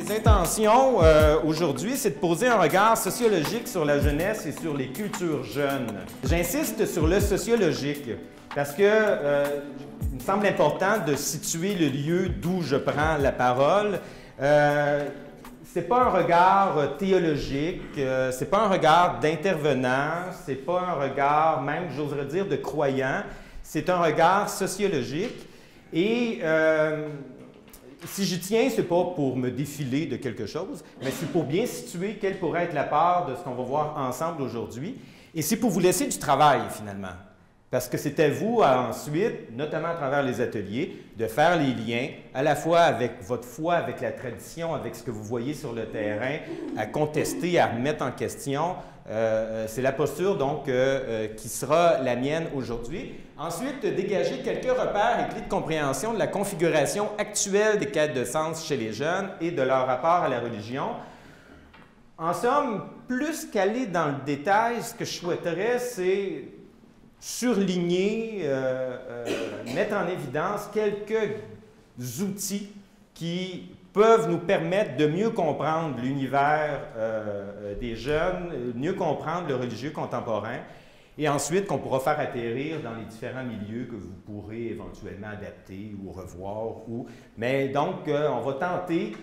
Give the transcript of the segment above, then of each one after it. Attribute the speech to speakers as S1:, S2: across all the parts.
S1: Mes intentions aujourd'hui, c'est de poser un regard sociologique sur la jeunesse et sur les cultures jeunes. J'insiste sur le sociologique parce que il me semble important de situer le lieu d'où je prends la parole. C'est pas un regard théologique, c'est pas un regard d'intervenant, c'est pas un regard même, j'oserais dire, de croyant. C'est un regard sociologique et si j'y tiens, ce n'est pas pour me défiler de quelque chose, mais c'est pour bien situer quelle pourrait être la part de ce qu'on va voir ensemble aujourd'hui. Et c'est pour vous laisser du travail, finalement. Parce que c'est à vous, ensuite, notamment à travers les ateliers, de faire les liens, à la fois avec votre foi, avec la tradition, avec ce que vous voyez sur le terrain, à contester, à remettre en question. C'est la posture, donc, qui sera la mienne aujourd'hui. Ensuite, dégager quelques repères et clés de compréhension de la configuration actuelle des quêtes de sens chez les jeunes et de leur rapport à la religion. En somme, plus qu'aller dans le détail, ce que je souhaiterais, c'est surligner, mettre en évidence quelques outils qui peuvent nous permettre de mieux comprendre l'univers des jeunes, mieux comprendre le religieux contemporain, et ensuite qu'on pourra faire atterrir dans les différents milieux que vous pourrez éventuellement adapter ou revoir. Mais donc, on va tenter,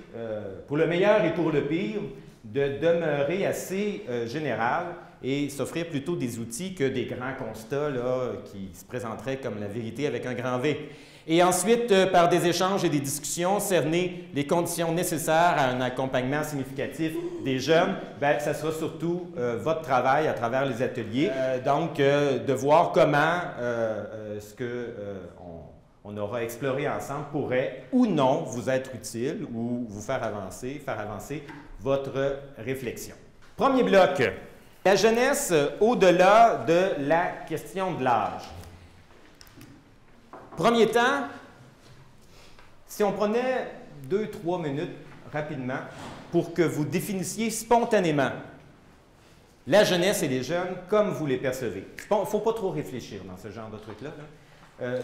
S1: pour le meilleur et pour le pire, de demeurer assez général et s'offrir plutôt des outils que des grands constats là, qui se présenteraient comme la vérité avec un grand V. Et ensuite, par des échanges et des discussions, cerner les conditions nécessaires à un accompagnement significatif des jeunes. Bien, ça sera surtout votre travail à travers les ateliers. Donc, de voir comment ce qu'on aura exploré ensemble pourrait ou non vous être utile ou vous faire avancer votre réflexion. Premier bloc. La jeunesse au-delà de la question de l'âge. Premier temps, si on prenait 2-3 minutes rapidement pour que vous définissiez spontanément la jeunesse et les jeunes comme vous les percevez. Il ne faut pas trop réfléchir dans ce genre de truc-là.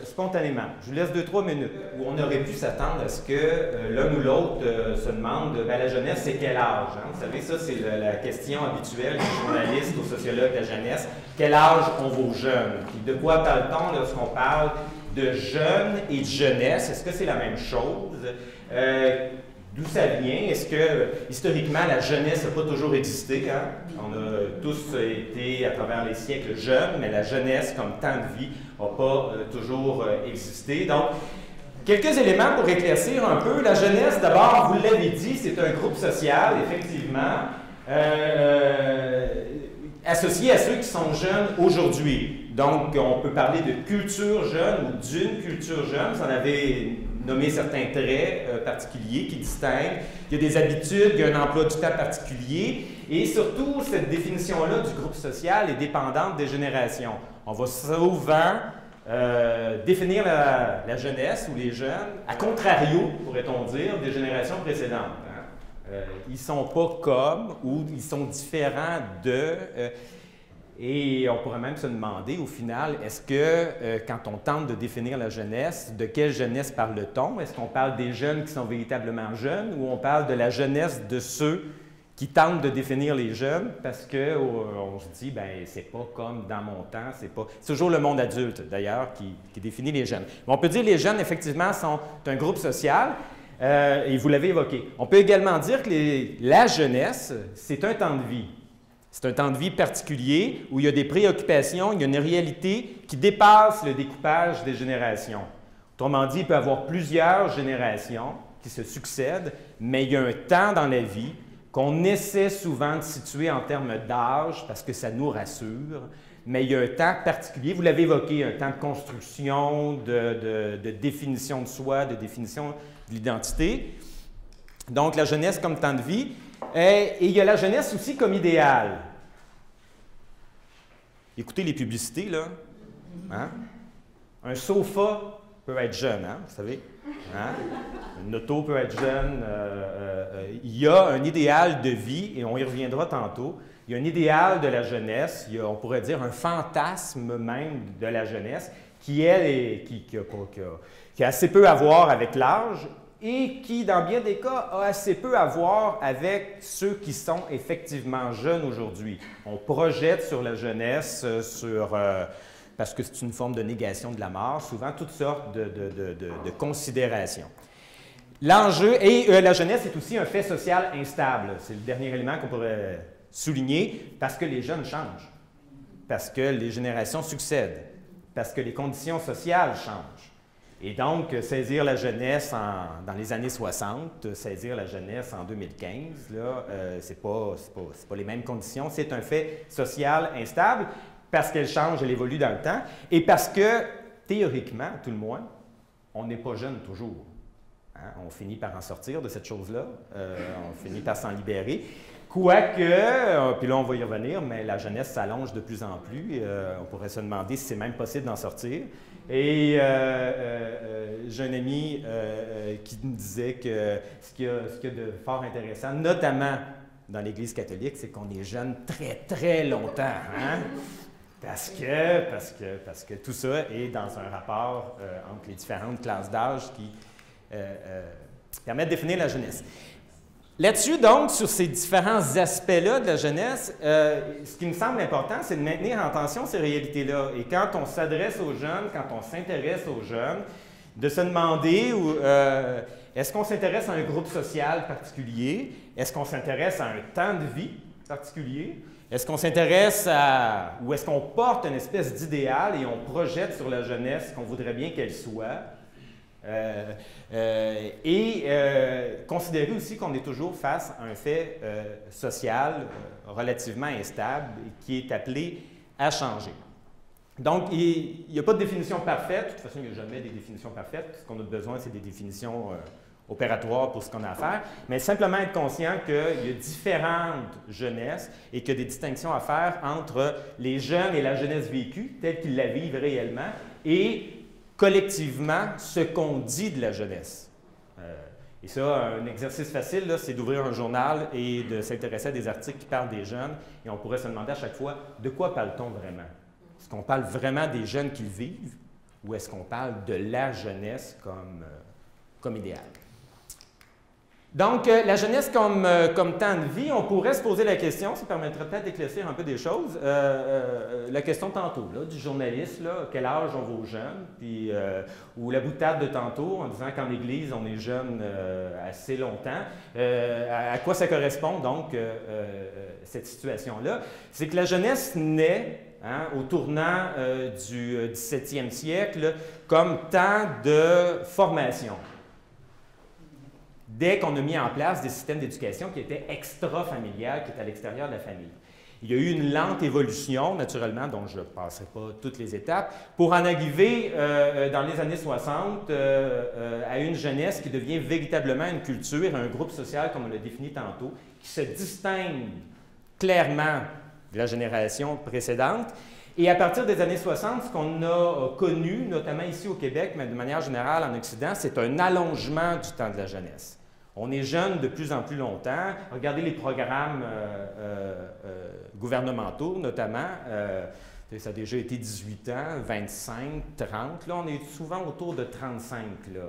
S1: Spontanément. Je vous laisse 2-3 minutes où on aurait pu s'attendre à ce que l'un ou l'autre se demande la jeunesse, c'est quel âge? Hein? Vous savez, ça, c'est la question habituelle des journalistes, aux sociologues de la jeunesse. Quel âge ont vos jeunes? Puis de quoi parle-t-on lorsqu'on parle de jeunes et de jeunesse? Est-ce que c'est la même chose? D'où ça vient? Est-ce que, historiquement, la jeunesse n'a pas toujours existé? Hein? On a tous été, à travers les siècles, jeunes, mais la jeunesse, comme temps de vie, n'a pas toujours existé. Donc, quelques éléments pour éclaircir un peu. La jeunesse, d'abord, vous l'avez dit, c'est un groupe social, effectivement, associé à ceux qui sont jeunes aujourd'hui. Donc, on peut parler de culture jeune ou d'une culture jeune. Vous en avez nommé certains traits particuliers qui distinguent. Il y a des habitudes, il y a un emploi du temps particulier. Et surtout, cette définition-là du groupe social est dépendante des générations. On va souvent définir la jeunesse ou les jeunes, à contrario, pourrait-on dire, des générations précédentes. Hein? Ils ne sont pas comme ou ils sont différents de... Et on pourrait même se demander, au final, est-ce que quand on tente de définir la jeunesse, de quelle jeunesse parle-t-on? Est-ce qu'on parle des jeunes qui sont véritablement jeunes ou on parle de la jeunesse de ceux qui tentent de définir les jeunes? Parce qu'on se dit, bien, c'est pas comme dans mon temps, c'est toujours le monde adulte, d'ailleurs, qui définit les jeunes. Mais on peut dire que les jeunes, effectivement, sont un groupe social, et vous l'avez évoqué. On peut également dire que la jeunesse, c'est un temps de vie. C'est un temps de vie particulier où il y a des préoccupations, il y a une réalité qui dépasse le découpage des générations. Autrement dit, il peut y avoir plusieurs générations qui se succèdent, mais il y a un temps dans la vie qu'on essaie souvent de situer en termes d'âge parce que ça nous rassure, mais il y a un temps particulier, vous l'avez évoqué, un temps de construction, de définition de soi, de définition de l'identité. Donc, la jeunesse comme temps de vie. Et il y a la jeunesse aussi comme idéal. Écoutez les publicités, là. Hein? Un sofa peut être jeune, hein, vous savez. Hein? Une auto peut être jeune. Il y a un idéal de vie, et on y reviendra tantôt. Il y a un idéal de la jeunesse, il y a, on pourrait dire, un fantasme même de la jeunesse qui a assez peu à voir avec l'âge et qui, dans bien des cas, a assez peu à voir avec ceux qui sont effectivement jeunes aujourd'hui. On projette sur la jeunesse, parce que c'est une forme de négation de la mort, souvent toutes sortes de considérations. L'enjeu, et la jeunesse est aussi un fait social instable. C'est le dernier élément qu'on pourrait souligner, parce que les jeunes changent, parce que les générations succèdent, parce que les conditions sociales changent. Et donc, saisir la jeunesse dans les années 60, saisir la jeunesse en 2015, ce n'est pas les mêmes conditions. C'est un fait social instable parce qu'elle change, elle évolue dans le temps et parce que, théoriquement, à tout le moins, on n'est pas jeune toujours. Hein? On finit par en sortir de cette chose-là, on finit par s'en libérer. Quoique, puis là on va y revenir, mais la jeunesse s'allonge de plus en plus. On pourrait se demander si c'est même possible d'en sortir. Et j'ai un ami qui me disait que ce qu'il y a de fort intéressant, notamment dans l'Église catholique, c'est qu'on est jeune très, très longtemps. Hein? Parce que tout ça est dans un rapport entre les différentes classes d'âge qui permettent de définir la jeunesse. Là-dessus, donc, sur ces différents aspects-là de la jeunesse, ce qui me semble important, c'est de maintenir en tension ces réalités-là. Et quand on s'adresse aux jeunes, quand on s'intéresse aux jeunes, de se demander est-ce qu'on s'intéresse à un groupe social particulier? Est-ce qu'on s'intéresse à un temps de vie particulier? Est-ce qu'on s'intéresse ou est-ce qu'on porte une espèce d'idéal et on projette sur la jeunesse qu'on voudrait bien qu'elle soit? Considérer aussi qu'on est toujours face à un fait social relativement instable et qui est appelé à changer. Donc, il n'y a pas de définition parfaite. De toute façon, il n'y a jamais des définitions parfaites. Ce qu'on a besoin, c'est des définitions opératoires pour ce qu'on a à faire, mais simplement être conscient qu'il y a différentes jeunesses et qu'il y a des distinctions à faire entre les jeunes et la jeunesse vécue, telle qu'ils la vivent réellement, et collectivement ce qu'on dit de la jeunesse. Et ça, un exercice facile, c'est d'ouvrir un journal et de s'intéresser à des articles qui parlent des jeunes, et on pourrait se demander à chaque fois, de quoi parle-t-on vraiment? Est-ce qu'on parle vraiment des jeunes qui le vivent, ou est-ce qu'on parle de la jeunesse comme idéal? Donc, la jeunesse comme temps de vie, on pourrait se poser la question, ça permettrait peut-être d'éclaircir un peu des choses, la question tantôt, là, du journaliste, là, quel âge ont vos jeunes, puis, ou la boutade de tantôt, en disant qu'en Église, on est jeune assez longtemps. À quoi ça correspond, donc, cette situation-là? C'est que la jeunesse naît au tournant du 17e siècle comme temps de formation. Dès qu'on a mis en place des systèmes d'éducation qui étaient extra-familiales, qui étaient à l'extérieur de la famille. Il y a eu une lente évolution, naturellement, dont je ne passerai pas toutes les étapes, pour en arriver dans les années 60 à une jeunesse qui devient véritablement une culture, un groupe social, comme on l'a défini tantôt, qui se distingue clairement de la génération précédente. Et à partir des années 60, ce qu'on a connu, notamment ici au Québec, mais de manière générale en Occident, c'est un allongement du temps de la jeunesse. On est jeune de plus en plus longtemps. Regardez les programmes gouvernementaux, notamment. Ça a déjà été 18 ans, 25, 30. Là, on est souvent autour de 35. Là,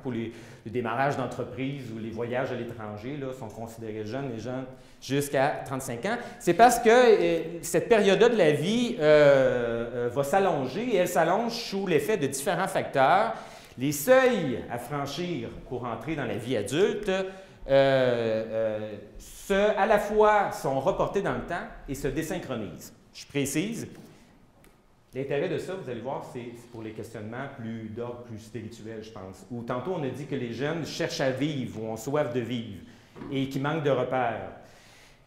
S1: pour le démarrage d'entreprise ou les voyages à l'étranger, sont considérés jeunes, les jeunes jusqu'à 35 ans. C'est parce que cette période-là de la vie va s'allonger et elle s'allonge sous l'effet de différents facteurs. Les seuils à franchir pour entrer dans la vie adulte, à la fois sont reportés dans le temps et se désynchronisent. Je précise, l'intérêt de ça, vous allez voir, c'est pour les questionnements d'ordre plus spirituel, je pense. Où tantôt on a dit que les jeunes cherchent à vivre ou ont soif de vivre et qui manquent de repères.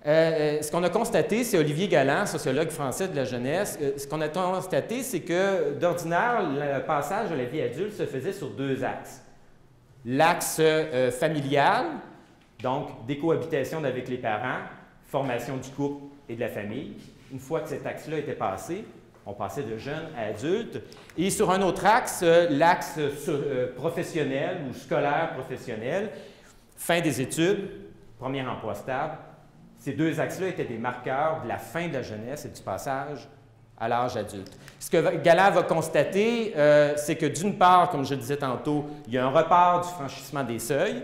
S1: Ce qu'on a constaté, c'est Olivier Galland, sociologue français de la jeunesse, ce qu'on a constaté, c'est que d'ordinaire, le passage de la vie adulte se faisait sur deux axes. L'axe familial, donc décohabitation avec les parents, formation du couple et de la famille. Une fois que cet axe-là était passé, on passait de jeune à adulte. Et sur un autre axe, l'axe professionnel ou scolaire professionnel, fin des études, premier emploi stable. Ces deux axes-là étaient des marqueurs de la fin de la jeunesse et du passage à l'âge adulte. Ce que Galland va constater, c'est que d'une part, comme je le disais tantôt, il y a un report du franchissement des seuils.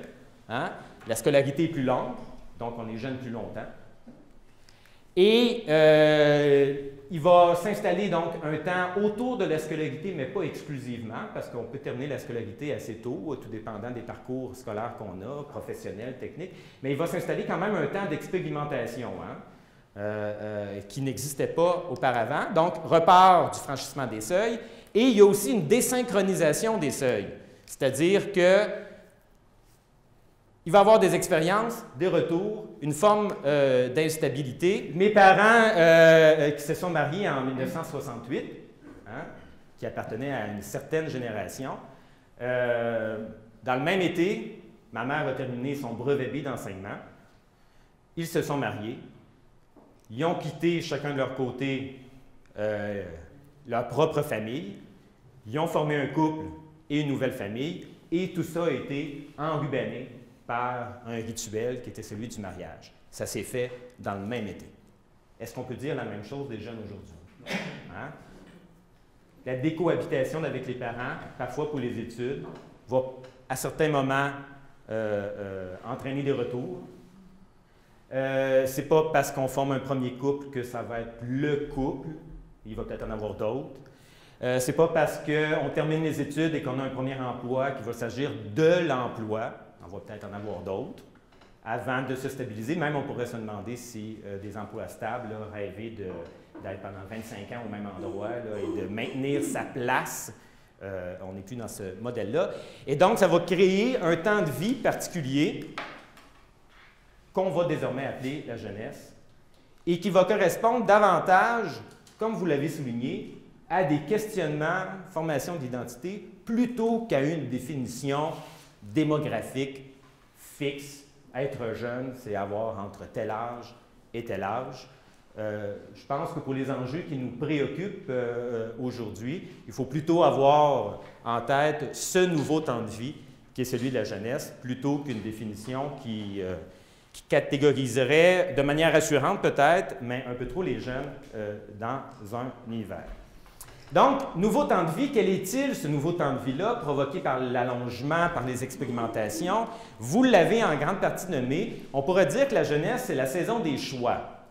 S1: Hein? La scolarité est plus longue, donc on est jeune plus longtemps. Et il va s'installer donc un temps autour de la scolarité, mais pas exclusivement, parce qu'on peut terminer la scolarité assez tôt, tout dépendant des parcours scolaires qu'on a, professionnels, techniques. Mais il va s'installer quand même un temps d'expérimentation, hein, qui n'existait pas auparavant. Donc, report du franchissement des seuils. Et il y a aussi une désynchronisation des seuils, c'est-à-dire que il va y avoir des expériences, des retours, une forme d'instabilité. Mes parents qui se sont mariés en 1968, hein, qui appartenaient à une certaine génération, dans le même été, ma mère a terminé son brevet B d'enseignement. Ils se sont mariés. Ils ont quitté chacun de leur côté leur propre famille. Ils ont formé un couple et une nouvelle famille. Et tout ça a été enrubanné par un rituel qui était celui du mariage. Ça s'est fait dans le même été. Est-ce qu'on peut dire la même chose des jeunes aujourd'hui? Hein? La décohabitation avec les parents, parfois pour les études, va à certains moments entraîner des retours. C'est pas parce qu'on forme un premier couple que ça va être le couple. Il va peut-être en avoir d'autres. C'est pas parce qu'on termine les études et qu'on a un premier emploi qu'il va s'agir de l'emploi. On va peut-être en avoir d'autres avant de se stabiliser. Même, on pourrait se demander si des emplois stables, là, rêver d'être pendant 25 ans au même endroit là, et de maintenir sa place. On n'est plus dans ce modèle-là. Et donc, ça va créer un temps de vie particulier qu'on va désormais appeler la jeunesse et qui va correspondre davantage, comme vous l'avez souligné, à des questionnements, formation d'identité, plutôt qu'à une définition démographique fixe. Être jeune, c'est avoir entre tel âge et tel âge. Je pense que pour les enjeux qui nous préoccupent aujourd'hui, il faut plutôt avoir en tête ce nouveau temps de vie qui est celui de la jeunesse, plutôt qu'une définition qui catégoriserait de manière rassurante peut-être, mais un peu trop les jeunes dans un univers. Donc, nouveau temps de vie, quel est-il ce nouveau temps de vie-là, provoqué par l'allongement, par les expérimentations? Vous l'avez en grande partie nommé. On pourrait dire que la jeunesse, c'est la saison des choix.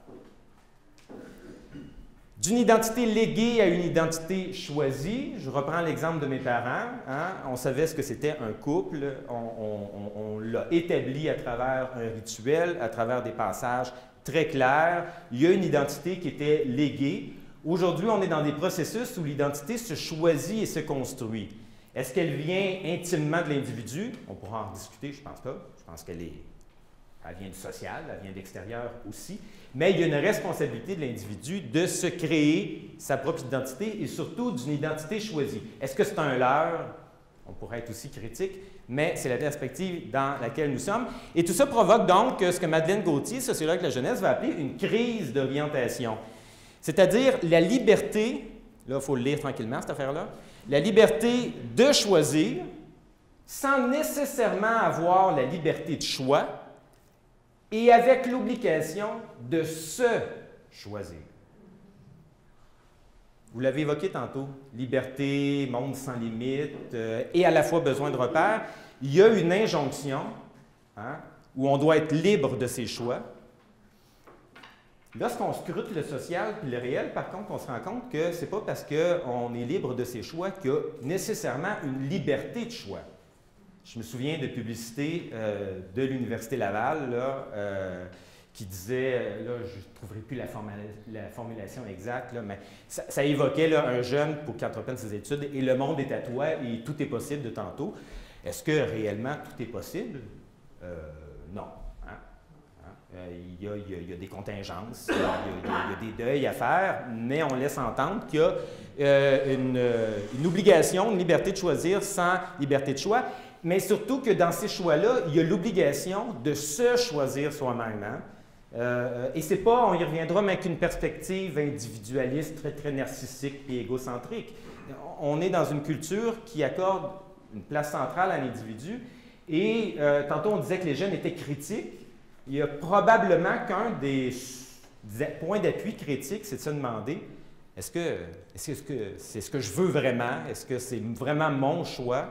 S1: D'une identité léguée à une identité choisie. Je reprends l'exemple de mes parents. Hein? On savait ce que c'était un couple. On l'a établi à travers un rituel, à travers des passages très clairs. Il y a une identité qui était léguée. Aujourd'hui, on est dans des processus où l'identité se choisit et se construit. Est-ce qu'elle vient intimement de l'individu? On pourra en discuter, je pense pas. Je pense qu'elle vient du social, elle vient de l'extérieur aussi. Mais il y a une responsabilité de l'individu de se créer sa propre identité et surtout d'une identité choisie. Est-ce que c'est un leurre? On pourrait être aussi critique, mais c'est la perspective dans laquelle nous sommes. Et tout ça provoque donc ce que Madeleine Gauthier, sociologue de la jeunesse, va appeler une crise d'orientation. C'est-à-dire la liberté, là, il faut le lire tranquillement, cette affaire-là, la liberté de choisir sans nécessairement avoir la liberté de choix et avec l'obligation de se choisir. Vous l'avez évoqué tantôt, liberté, monde sans limite et à la fois besoin de repères. Il y a une injonction hein, où on doit être libre de ses choix. Lorsqu'on scrute le social et le réel, par contre, on se rend compte que ce n'est pas parce qu'on est libre de ses choix qu'il y a nécessairement une liberté de choix. Je me souviens de publicités de l'Université Laval là, qui disaient, là, je ne trouverai plus la formulation exacte, là, mais ça évoquait là, un jeune pour qui entreprenne ses études et le monde est à toi et tout est possible de tantôt. Est-ce que réellement tout est possible? Non. Il y a des contingences, il y a des deuils à faire, mais on laisse entendre qu'il y a une obligation, une liberté de choisir sans liberté de choix, mais surtout que dans ces choix-là, il y a l'obligation de se choisir soi-même. Hein? Et c'est pas, on y reviendra, mais avec une perspective individualiste, très, très narcissique et égocentrique. On est dans une culture qui accorde une place centrale à l'individu et tantôt on disait que les jeunes étaient critiques. Il y a probablement qu'un des points d'appui critiques, c'est de se demander Est-ce que c'est ce que je veux vraiment? Est-ce que c'est vraiment mon choix?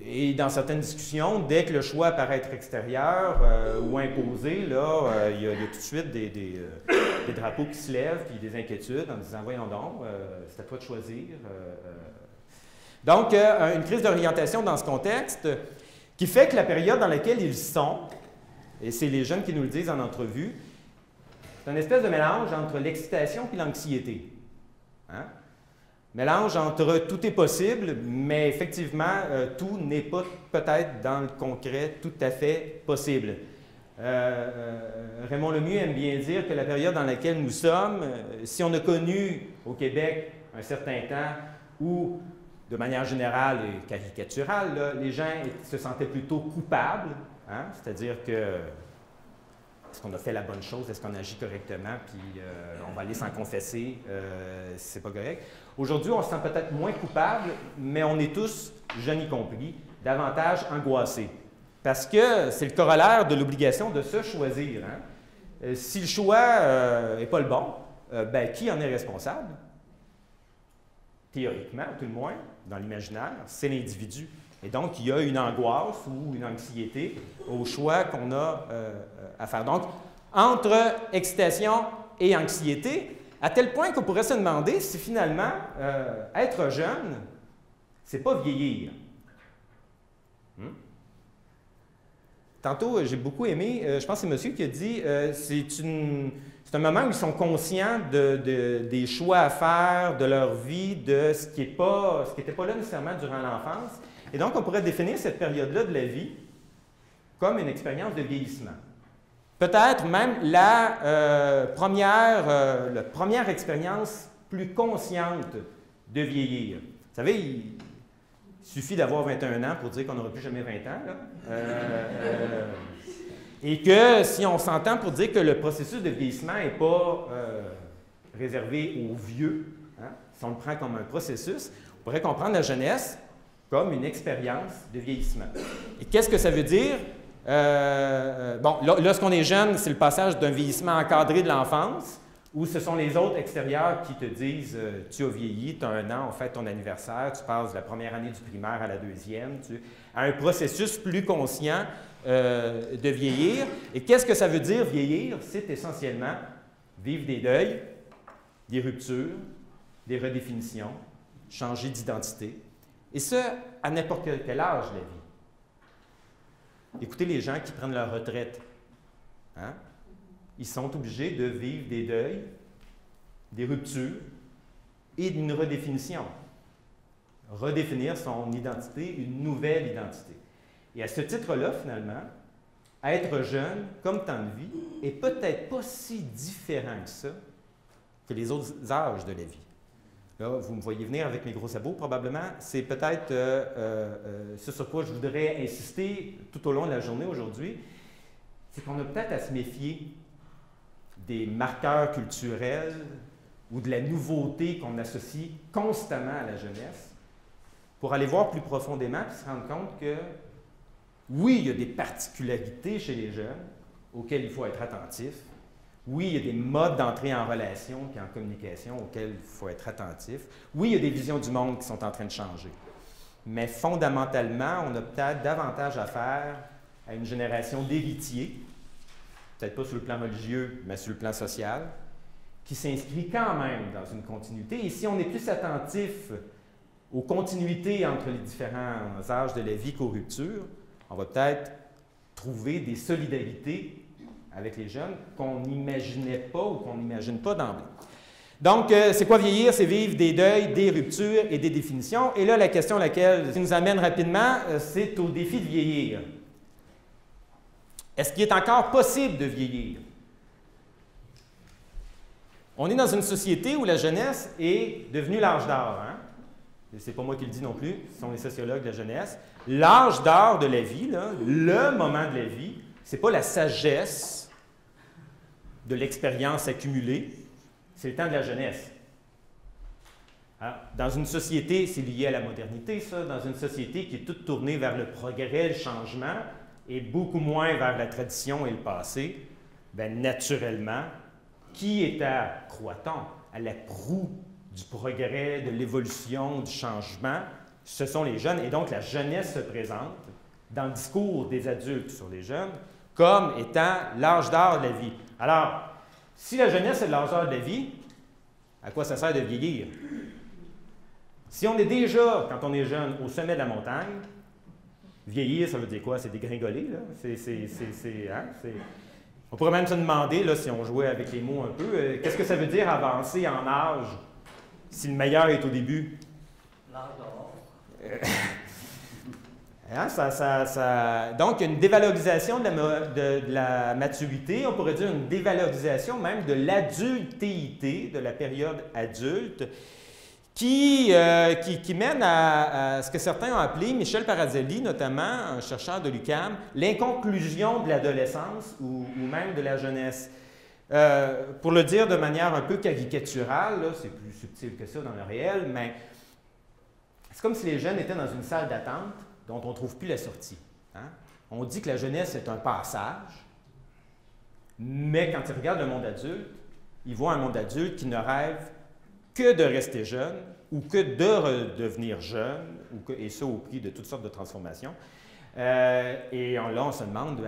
S1: Et dans certaines discussions, dès que le choix paraît être extérieur ou imposé, là, il y a tout de suite des drapeaux qui se lèvent, puis des inquiétudes en disant « Voyons donc, c'est à toi de choisir. » Donc, une crise d'orientation dans ce contexte qui fait que la période dans laquelle ils sont, et c'est les jeunes qui nous le disent en entrevue, c'est une espèce de mélange entre l'excitation et l'anxiété. Hein? Mélange entre tout est possible, mais effectivement, tout n'est pas peut-être dans le concret tout à fait possible. Raymond Lemieux aime bien dire que la période dans laquelle nous sommes, si on a connu au Québec un certain temps où, de manière générale et caricaturale, là, les gens se sentaient plutôt coupables, hein? C'est-à-dire que est-ce qu'on a fait la bonne chose? Est-ce qu'on agit correctement? Puis on va aller s'en confesser si c'est pas correct. Aujourd'hui, on se sent peut-être moins coupable, mais on est tous, jeunes y compris, davantage angoissés. Parce que c'est le corollaire de l'obligation de se choisir. Hein? Si le choix n'est pas le bon, ben, qui en est responsable? Théoriquement, tout le moins, dans l'imaginaire, c'est l'individu. Et donc, il y a une angoisse ou une anxiété au choix qu'on a à faire. Donc, entre excitation et anxiété, à tel point qu'on pourrait se demander si finalement, être jeune, c'est pas vieillir. Tantôt, j'ai beaucoup aimé, je pense que c'est monsieur qui a dit, c'est un moment où ils sont conscients des choix à faire, de leur vie, de ce qui n'était pas là nécessairement durant l'enfance. Et donc, on pourrait définir cette période-là de la vie comme une expérience de vieillissement. Peut-être même la première expérience plus consciente de vieillir. Vous savez, il suffit d'avoir 21 ans pour dire qu'on n'aura plus jamais 20 ans. Là. Et que si on s'entend pour dire que le processus de vieillissement n'est pas réservé aux vieux, hein, si on le prend comme un processus, on pourrait comprendre la jeunesse comme une expérience de vieillissement. Et qu'est-ce que ça veut dire? Bon, lorsqu'on est jeune, c'est le passage d'un vieillissement encadré de l'enfance, où ce sont les autres extérieurs qui te disent tu as vieilli, tu as 1 an, on fête ton anniversaire, tu passes de la première année du primaire à la deuxième, à un processus plus conscient de vieillir. Et qu'est-ce que ça veut dire vieillir? C'est essentiellement vivre des deuils, des ruptures, des redéfinitions, changer d'identité. Et ça, à n'importe quel âge de la vie. Écoutez les gens qui prennent leur retraite. Hein? Ils sont obligés de vivre des deuils, des ruptures et une redéfinition. Redéfinir son identité, une nouvelle identité. Et à ce titre-là, finalement, être jeune, comme temps de vie, est peut-être pas si différent que ça que les autres âges de la vie. Là, vous me voyez venir avec mes gros sabots, probablement. C'est peut-être ce sur quoi je voudrais insister tout au long de la journée aujourd'hui. C'est qu'on a peut-être à se méfier des marqueurs culturels ou de la nouveauté qu'on associe constamment à la jeunesse pour aller voir plus profondément et se rendre compte que, oui, il y a des particularités chez les jeunes auxquelles il faut être attentif. Oui, il y a des modes d'entrée en relation et en communication auxquels il faut être attentif. Oui, il y a des visions du monde qui sont en train de changer. Mais fondamentalement, on a peut-être davantage à faire à une génération d'héritiers, peut-être pas sur le plan religieux, mais sur le plan social, qui s'inscrit quand même dans une continuité. Et si on est plus attentif aux continuités entre les différents âges de la vie qu'aux ruptures, on va peut-être trouver des solidarités avec les jeunes qu'on n'imaginait pas ou qu'on n'imagine pas d'emblée. Donc, c'est quoi vieillir? C'est vivre des deuils, des ruptures et des définitions. Et là, la question à laquelle ça nous amène rapidement, c'est au défi de vieillir. Est-ce qu'il est encore possible de vieillir? On est dans une société où la jeunesse est devenue l'âge d'or. Hein? Ce n'est pas moi qui le dis non plus, ce sont les sociologues de la jeunesse. L'âge d'or de la vie, là, le moment de la vie, ce n'est pas la sagesse de l'expérience accumulée, c'est le temps de la jeunesse. Alors, dans une société, c'est lié à la modernité, ça, dans une société qui est toute tournée vers le progrès, le changement, et beaucoup moins vers la tradition et le passé, bien, naturellement, qui est à, croit-on, à la proue du progrès, de l'évolution, du changement, ce sont les jeunes. Et donc, la jeunesse se présente dans le discours des adultes sur les jeunes comme étant l'âge d'or de la vie. Alors, si la jeunesse est l'âge d'or de la vie, à quoi ça sert de vieillir? Si on est déjà, quand on est jeune, au sommet de la montagne, vieillir, ça veut dire quoi? C'est dégringoler, là. On pourrait même se demander, là, si on jouait avec les mots un peu, qu'est-ce que ça veut dire avancer en âge si le meilleur est au début?
S2: L'âge d'or.
S1: Donc, une dévalorisation de la maturité, on pourrait dire une dévalorisation même de l'adultéité, de la période adulte, qui mène à ce que certains ont appelé, Michel Paradzelli notamment, un chercheur de l'UQAM, l'inconclusion de l'adolescence ou même de la jeunesse. Pour le dire de manière un peu caricaturale, c'est plus subtil que ça dans le réel, mais c'est comme si les jeunes étaient dans une salle d'attente dont on ne trouve plus la sortie. Hein? On dit que la jeunesse est un passage, mais quand ils regardent le monde adulte, ils voient un monde adulte qui ne rêve que de rester jeune ou que de redevenir jeune, et ça au prix de toutes sortes de transformations. Et là, on se demande,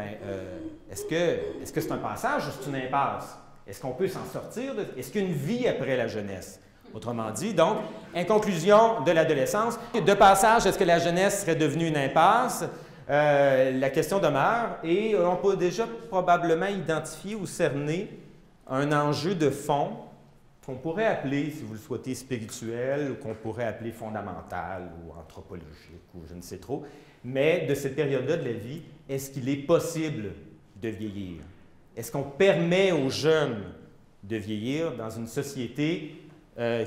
S1: est-ce que c'est un passage ou c'est une impasse? Est-ce qu'on peut s'en sortir? Est-ce qu'il y a une vie après la jeunesse? Autrement dit, donc, inconclusion de l'adolescence. De passage, est-ce que la jeunesse serait devenue une impasse? La question demeure et on peut déjà probablement identifier ou cerner un enjeu de fond qu'on pourrait appeler, si vous le souhaitez, spirituel, ou qu'on pourrait appeler fondamental ou anthropologique, ou je ne sais trop. Mais de cette période-là de la vie, est-ce qu'il est possible de vieillir? Est-ce qu'on permet aux jeunes de vieillir dans une société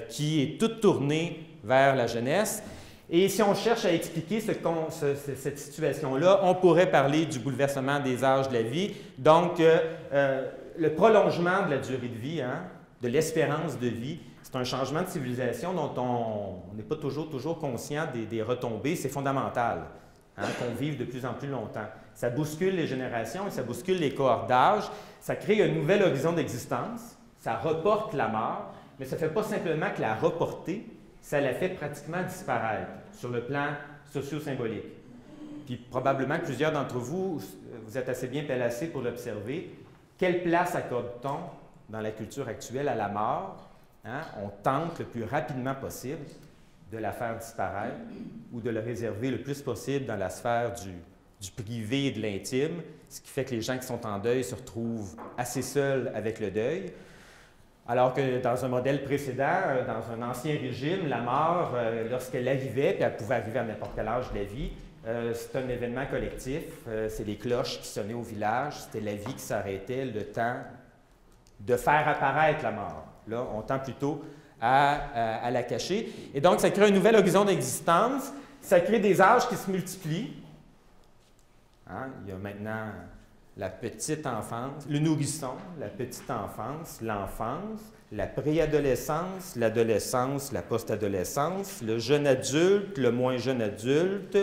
S1: qui est toute tournée vers la jeunesse? Et si on cherche à expliquer cette situation-là, on pourrait parler du bouleversement des âges de la vie, donc le prolongement de la durée de vie, hein, de l'espérance de vie. C'est un changement de civilisation dont on n'est pas toujours conscient des retombées. C'est fondamental, hein, qu'on vive de plus en plus longtemps. Ça bouscule les générations et ça bouscule les cohortes d'âge. Ça crée un nouvel horizon d'existence. Ça reporte la mort, mais ça ne fait pas simplement que la reporter, ça la fait pratiquement disparaître sur le plan socio-symbolique. Puis probablement que plusieurs d'entre vous, vous êtes assez bien placés pour l'observer. Quelle place accorde-t-on dans la culture actuelle à la mort? Hein? On tente le plus rapidement possible de la faire disparaître ou de le réserver le plus possible dans la sphère du privé et de l'intime, ce qui fait que les gens qui sont en deuil se retrouvent assez seuls avec le deuil. Alors que dans un modèle précédent, dans un ancien régime, la mort, lorsqu'elle arrivait, puis elle pouvait arriver à n'importe quel âge de la vie, c'est un événement collectif, c'est les cloches qui sonnaient au village, c'était la vie qui s'arrêtait, le temps de faire apparaître la mort. Là, on tend plutôt à la cacher. Et donc, ça crée un nouvel horizon d'existence, ça crée des âges qui se multiplient. Hein? Il y a maintenant la petite enfance, le nourrisson, la petite enfance, l'enfance, la préadolescence, l'adolescence, la post-adolescence, le jeune adulte, le moins jeune adulte.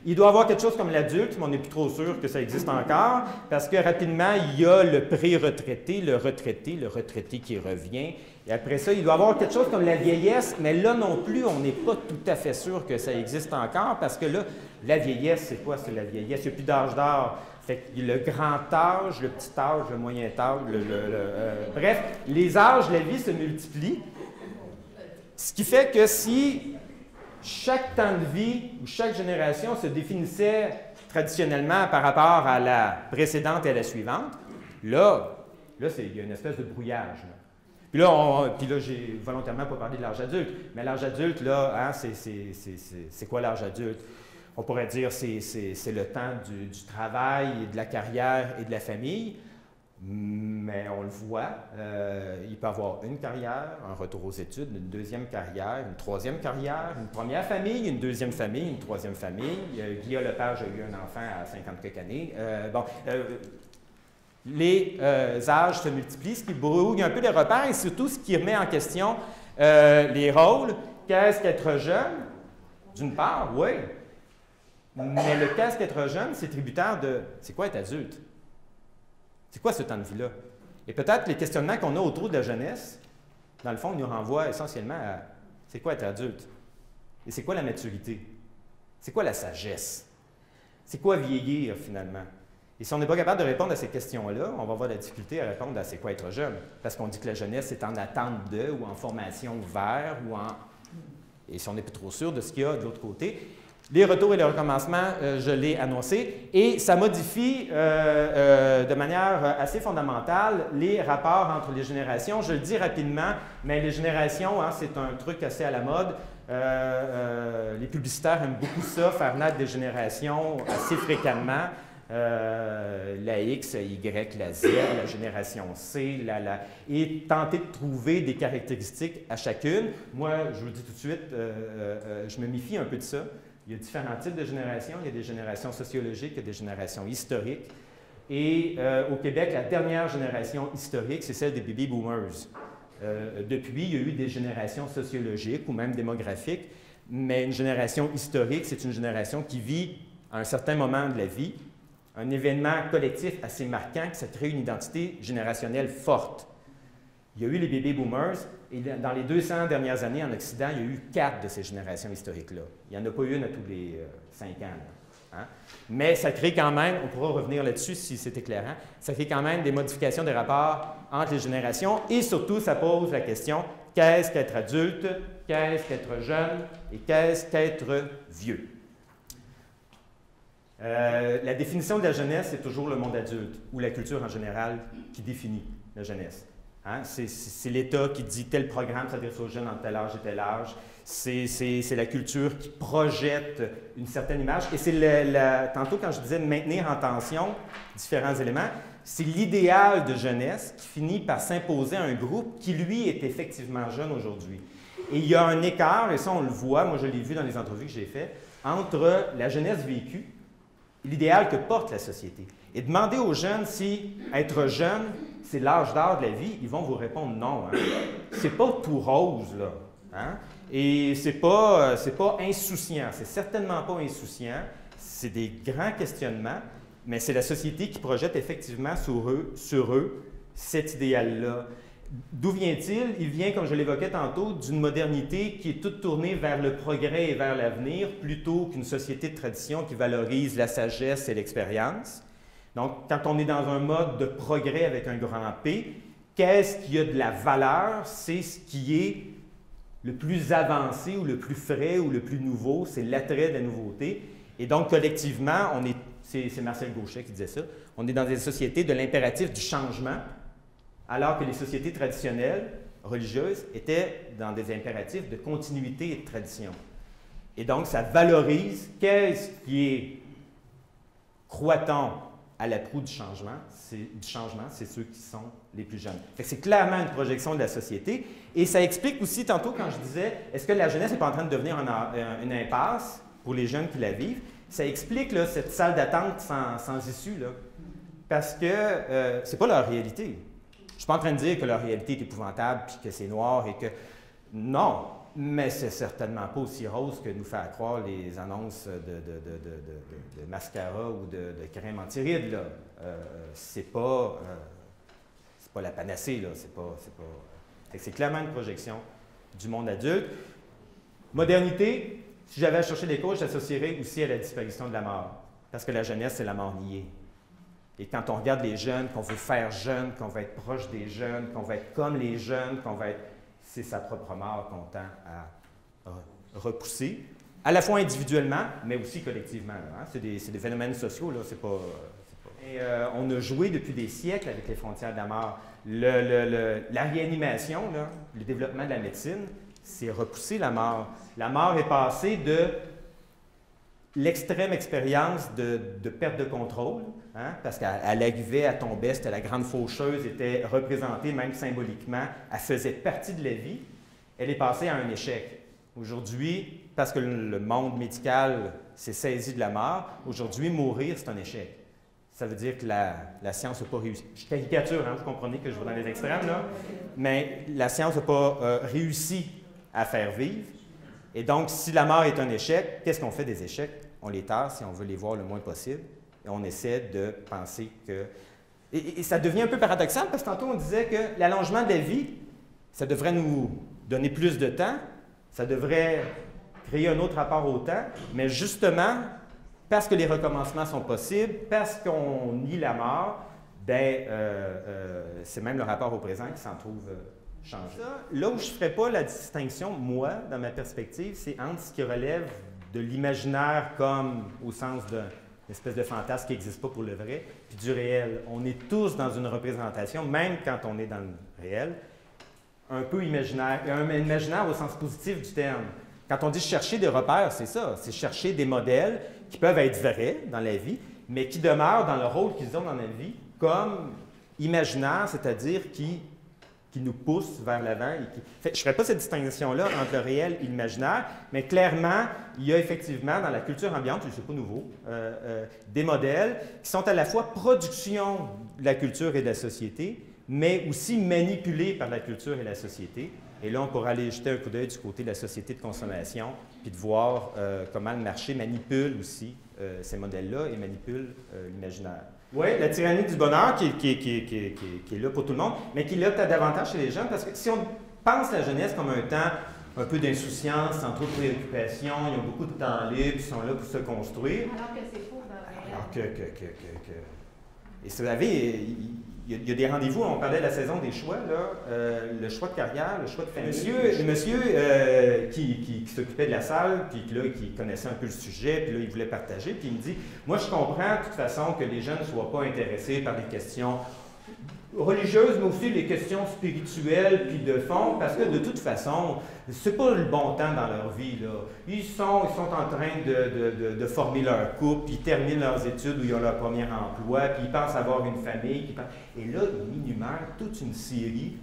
S1: Il doit y avoir quelque chose comme l'adulte, mais on n'est plus trop sûr que ça existe encore, parce que rapidement, il y a le pré-retraité, le retraité qui revient. Et après ça, il doit y avoir quelque chose comme la vieillesse, mais là non plus, on n'est pas tout à fait sûr que ça existe encore, parce que là, la vieillesse, c'est quoi, c'est la vieillesse? Il n'y a plus d'âge d'or. Fait que le grand âge, le petit âge, le moyen âge, bref, les âges de la vie se multiplient. Ce qui fait que si chaque temps de vie ou chaque génération se définissait traditionnellement par rapport à la précédente et à la suivante, là il y a une espèce de brouillage. Là. Puis là, j'ai volontairement pas parlé de l'âge adulte, mais l'âge adulte, là, hein, c'est quoi l'âge adulte? On pourrait dire que c'est le temps du travail, et de la carrière et de la famille, mais on le voit, il peut y avoir une carrière, un retour aux études, une deuxième carrière, une troisième carrière, une première famille, une deuxième famille, une troisième famille. Guillaume Lepage a eu un enfant à 50 quelques années. Les âges se multiplient, ce qui brouille un peu les repères et surtout ce qui remet en question les rôles. Qu'est-ce qu'être jeune? D'une part, oui. Mais le qu'est-ce qu'être jeune, c'est tributaire de... C'est quoi être adulte? C'est quoi ce temps de vie-là? Et peut-être les questionnements qu'on a autour de la jeunesse, dans le fond, nous renvoient essentiellement à c'est quoi être adulte? Et c'est quoi la maturité? C'est quoi la sagesse? C'est quoi vieillir, finalement? Et si on n'est pas capable de répondre à ces questions-là, on va avoir de la difficulté à répondre à c'est quoi être jeune. Parce qu'on dit que la jeunesse est en attente de, ou en formation vers, ou en... Et si on n'est plus trop sûr de ce qu'il y a de l'autre côté, les retours et les recommencements, je l'ai annoncé, et ça modifie de manière assez fondamentale les rapports entre les générations. Je le dis rapidement, mais les générations, hein, c'est un truc assez à la mode. Les publicitaires aiment beaucoup ça, faire naître des générations assez fréquemment. La X, la Y, la Z, la génération C, et tenter de trouver des caractéristiques à chacune. Moi, je vous le dis tout de suite, je me méfie un peu de ça. Il y a différents types de générations. Il y a des générations sociologiques, il y a des générations historiques. Et au Québec, la dernière génération historique, c'est celle des baby boomers. Depuis, il y a eu des générations sociologiques ou même démographiques, mais une génération historique, c'est une génération qui vit à un certain moment de la vie un événement collectif assez marquant qui se crée une identité générationnelle forte. Il y a eu les baby boomers, et dans les 200 dernières années en Occident, il y a eu 4 de ces générations historiques-là. Il n'y en a pas une à tous les 5 ans. Là, hein? Mais ça crée quand même, on pourra revenir là-dessus si c'est éclairant, ça crée quand même des modifications des rapports entre les générations, et surtout, ça pose la question, qu'est-ce qu'être adulte, qu'est-ce qu'être jeune, et qu'est-ce qu'être vieux? La définition de la jeunesse, c'est toujours le monde adulte, ou la culture en général qui définit la jeunesse. Hein? C'est l'État qui dit tel programme s'adresse aux jeunes entre tel âge et tel âge. C'est la culture qui projette une certaine image. Et c'est tantôt, quand je disais de maintenir en tension différents éléments, c'est l'idéal de jeunesse qui finit par s'imposer à un groupe qui, lui, est effectivement jeune aujourd'hui. Et il y a un écart, et ça, on le voit, moi je l'ai vu dans les entrevues que j'ai faites, entre la jeunesse vécue et l'idéal que porte la société. Et demander aux jeunes si être jeune, c'est l'âge d'or de la vie, ils vont vous répondre non. Hein? C'est pas tout rose, là. Hein? Et c'est pas insouciant, c'est certainement pas insouciant. C'est des grands questionnements, mais c'est la société qui projette effectivement sur eux cet idéal-là. D'où vient-il? Il vient, comme je l'évoquais tantôt, d'une modernité qui est toute tournée vers le progrès et vers l'avenir, plutôt qu'une société de tradition qui valorise la sagesse et l'expérience. Donc, quand on est dans un mode de progrès avec un grand P, qu'est-ce qui a de la valeur? C'est ce qui est le plus avancé ou le plus frais ou le plus nouveau, c'est l'attrait de la nouveauté. Et donc, collectivement, c'est Marcel Gauchet qui disait ça, on est dans des sociétés de l'impératif du changement, alors que les sociétés traditionnelles, religieuses, étaient dans des impératifs de continuité et de tradition. Et donc, ça valorise qu'est-ce qui est, croit-on, à la proue du changement, c'est ceux qui sont les plus jeunes. C'est clairement une projection de la société. Et ça explique aussi, tantôt, quand je disais, est-ce que la jeunesse n'est pas en train de devenir une impasse pour les jeunes qui la vivent? Ça explique là, cette salle d'attente sans issue, là, parce que ce n'est pas leur réalité. Je ne suis pas en train de dire que leur réalité est épouvantable puis que c'est noir et que... Non, mais c'est certainement pas aussi rose que nous faire croire les annonces de mascara ou de crème anti-rides, là. C'est pas la panacée, là. C'est clairement une projection du monde adulte. Modernité, si j'avais à chercher des causes, j'associerais aussi à la disparition de la mort. Parce que la jeunesse, c'est la mort niée. Et quand on regarde les jeunes, qu'on veut faire jeunes, qu'on veut être proche des jeunes, qu'on veut être comme les jeunes, qu'on veut être... C'est sa propre mort qu'on tend à repousser, à la fois individuellement, mais aussi collectivement. Hein? C'est des phénomènes sociaux, là, Et on a joué depuis des siècles avec les frontières de la mort. La réanimation, là, le développement de la médecine, c'est repousser la mort. La mort est passée de l'extrême expérience de perte de contrôle, hein, parce qu'elle arrivait, elle tombait, c'était la grande faucheuse, était représentée même symboliquement, elle faisait partie de la vie, elle est passée à un échec. Aujourd'hui, parce que le monde médical s'est saisi de la mort, aujourd'hui, mourir, c'est un échec. Ça veut dire que la science n'a pas réussi. Je caricature, hein, vous comprenez que je vais dans les extrêmes, là, mais la science n'a pas réussi à faire vivre. Et donc, si la mort est un échec, qu'est-ce qu'on fait des échecs? On les tasse si on veut les voir le moins possible et on essaie de penser que Et ça devient un peu paradoxal parce que tantôt on disait que l'allongement de la vie, ça devrait nous donner plus de temps, ça devrait créer un autre rapport au temps, mais justement, parce que les recommencements sont possibles, parce qu'on nie la mort, c'est même le rapport au présent qui s'en trouve changé. Là où je ne ferais pas la distinction, moi, dans ma perspective, c'est entre ce qui relève de l'imaginaire comme au sens d'une espèce de fantasme qui n'existe pas pour le vrai, puis du réel. On est tous dans une représentation, même quand on est dans le réel, un peu imaginaire, et un imaginaire au sens positif du terme. Quand on dit chercher des repères, c'est ça, c'est chercher des modèles qui peuvent être vrais dans la vie, mais qui demeurent dans le rôle qu'ils ont dans la vie comme imaginaires, c'est-à-dire qui nous poussent vers l'avant. Je ne ferai pas cette distinction-là entre le réel et l'imaginaire, mais clairement, il y a effectivement dans la culture ambiante, ce n'est pas nouveau, des modèles qui sont à la fois production de la culture et de la société, mais aussi manipulés par la culture et la société. Et là, on pourra aller jeter un coup d'œil du côté de la société de consommation, puis de voir comment le marché manipule aussi ces modèles-là et manipule l'imaginaire. Oui, la tyrannie du bonheur qui est là pour tout le monde, mais qui est là peut-être davantage chez les jeunes, parce que si on pense la jeunesse comme un temps un peu d'insouciance, sans trop de préoccupation, ils ont beaucoup de temps libre, ils sont là pour se construire.
S2: Alors que c'est faux dans le réel.
S1: Alors que... Et vous savez, il y a des rendez-vous, on parlait de la saison des choix, là, le choix de carrière, le choix de famille. Le monsieur qui s'occupait de la salle, puis là, qui connaissait un peu le sujet, puis là, il voulait partager, puis il me dit, moi, je comprends de toute façon que les jeunes ne soient pas intéressés par les questions religieuses, mais aussi les questions spirituelles, puis de fond, parce que de toute façon, c'est pas le bon temps dans leur vie, là. Ils sont en train de former leur couple, puis ils terminent leurs études où ils ont leur premier emploi, puis ils pensent avoir une famille. Et là, ils énumèrent toute une série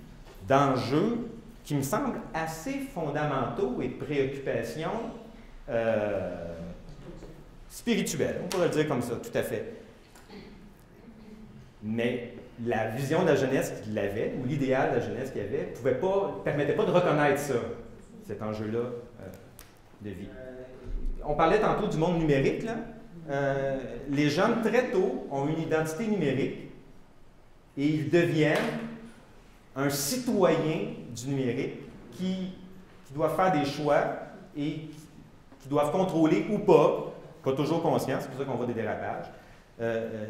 S1: d'enjeux qui me semblent assez fondamentaux et de préoccupations spirituelles, on pourrait le dire comme ça, tout à fait. Mais la vision de la jeunesse qu'il avait, ou l'idéal de la jeunesse qu'il avait, ne permettait pas de reconnaître ça, cet enjeu-là de vie. On parlait tantôt du monde numérique, là. Les jeunes, très tôt, ont une identité numérique et ils deviennent un citoyen du numérique qui doivent faire des choix et qui doivent contrôler ou pas toujours conscient, c'est pour ça qu'on voit des dérapages,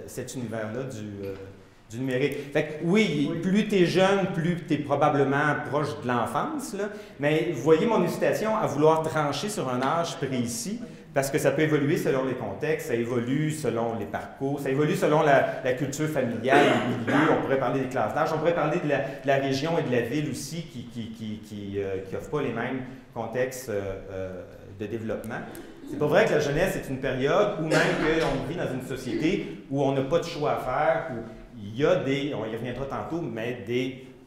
S1: cet univers-là du numérique. Fait que, oui, plus tu es jeune, plus tu es probablement proche de l'enfance, là, mais vous voyez mon hésitation à vouloir trancher sur un âge précis, parce que ça peut évoluer selon les contextes, ça évolue selon les parcours, ça évolue selon la culture familiale, les milieux, on pourrait parler des classes d'âge, on pourrait parler de la région et de la ville aussi qui n'offrent pas les mêmes contextes de développement. C'est pas vrai que la jeunesse est une période où même qu'on vit dans une société où on n'a pas de choix à faire, où il y a on y reviendra tantôt, mais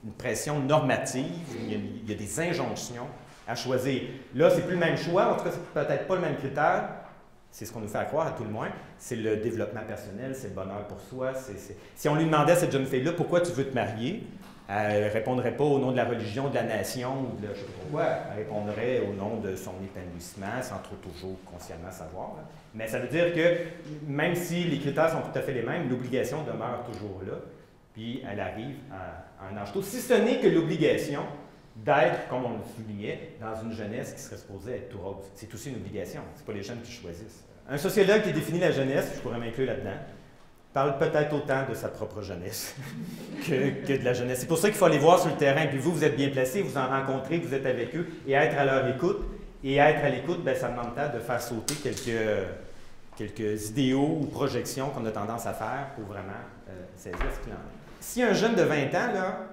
S1: une pression normative, il y a des injonctions à choisir. Là, c'est plus le même choix, en tout cas, c'est peut-être pas le même critère, c'est ce qu'on nous fait croire à tout le moins, c'est le développement personnel, c'est le bonheur pour soi. Si on lui demandait à cette jeune fille-là, pourquoi tu veux te marier, elle ne répondrait pas au nom de la religion, de la nation, ou de je sais pas quoi, elle répondrait au nom de son épanouissement, sans trop toujours consciemment savoir. Là. Mais ça veut dire que même si les critères sont tout à fait les mêmes, l'obligation demeure toujours là, puis elle arrive à un âge tôt. Si ce n'est que l'obligation d'être, comme on le soulignait, dans une jeunesse qui serait supposée être tout rose. C'est aussi une obligation, ce n'est pas les jeunes qui choisissent. Un sociologue qui définit la jeunesse, je pourrais m'inclure là-dedans, parle peut-être autant de sa propre jeunesse que de la jeunesse. C'est pour ça qu'il faut aller voir sur le terrain. Puis vous êtes bien placés, vous en rencontrez, vous êtes avec eux, et être à leur écoute. Et être à l'écoute, bien, ça demande peut-être de faire sauter quelques idéaux ou projections qu'on a tendance à faire pour vraiment saisir ce qu'il en est. Si un jeune de 20 ans, là,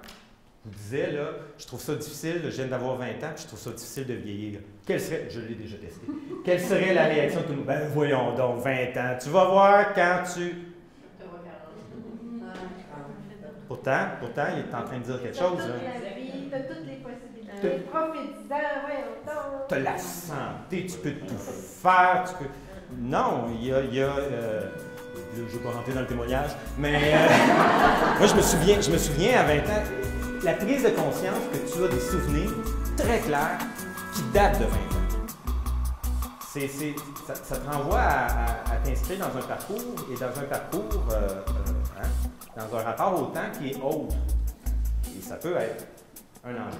S1: vous disait, là, je trouve ça difficile, je viens d'avoir 20 ans, puis je trouve ça difficile de vieillir. Quelle serait, je l'ai déjà testé, quelle serait la réaction de tout le monde? Ben voyons donc, 20 ans, tu vas voir quand tu... Pourtant, il est en train de dire quelque chose.
S2: Tu as toutes les possibilités. Profites-en, ouais,
S1: tu as la santé, tu peux tout faire, tu peux... Non, il y a je ne vais pas rentrer dans le témoignage, mais moi, je me souviens à 20 ans, la prise de conscience que tu as des souvenirs très clairs qui datent de 20 ans. Ça te renvoie à t'inscrire dans un parcours, et dans un parcours dans un rapport au temps qui est autre. Et ça peut être un enjeu.